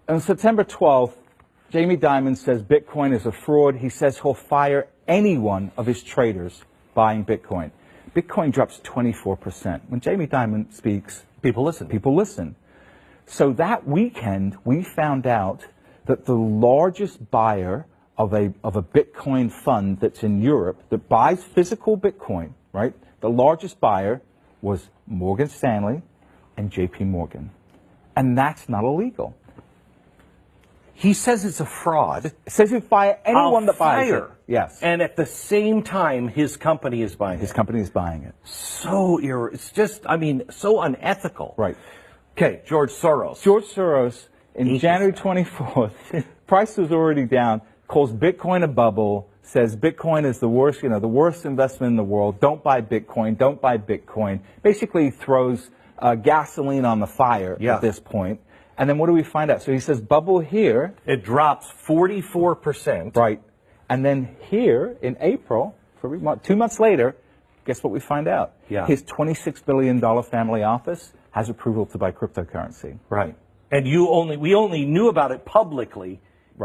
On September 12th, Jamie Dimon says Bitcoin is a fraud. He says he'll fire any one of his traders buying Bitcoin. Bitcoin drops 24%. When Jamie Dimon speaks, people listen. People listen. So that weekend, we found out that the largest buyer of a Bitcoin fund that's in Europe that buys physical Bitcoin, right? The largest buyer was Morgan Stanley and JP Morgan. And that's not illegal. He says it's a fraud. It says he'll fire anyone that buys it. Yes. And at the same time, his company is buying it. His company is buying it. It's just, I mean, so unethical. Right. Okay, George Soros. George Soros, in January 24th, price was already down, calls Bitcoin a bubble, says Bitcoin is the worst, the worst investment in the world. Don't buy Bitcoin. Don't buy Bitcoin. Basically throws gasoline on the fire at this point. And then what do we find out? So he says bubble here. It drops 44%. Right. And then here in April, 2 months later, guess what we find out? Yeah. His $26 billion family office has approval to buy cryptocurrency. Right. And we only knew about it publicly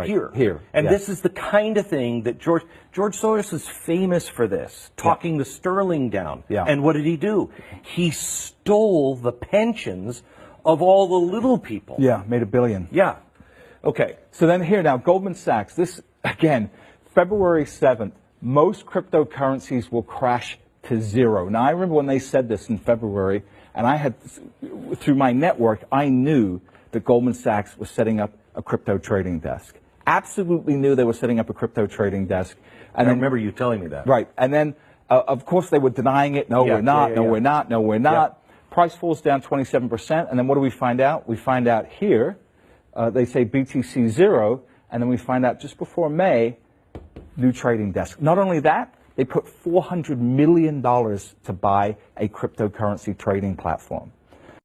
here. And this is the kind of thing that George Soros is famous for this, talking the sterling down. Yeah. And what did he do? He stole the pensions of all the little people. Yeah, made $1 billion. Yeah. Okay. So then here now, Goldman Sachs, this, again, February 7th, most cryptocurrencies will crash to zero. Now, I remember when they said this in February, and I had, through my network, I knew that Goldman Sachs was setting up a crypto trading desk. Absolutely knew they were setting up a crypto trading desk. And I remember you telling me that. Right. And then, of course, they were denying it. No, we're not. No, we're not. No, we're not. Price falls down 27%, and then what do we find out? We find out here, they say BTC 0, and then we find out just before May, new trading desk. Not only that, they put $400 million to buy a cryptocurrency trading platform.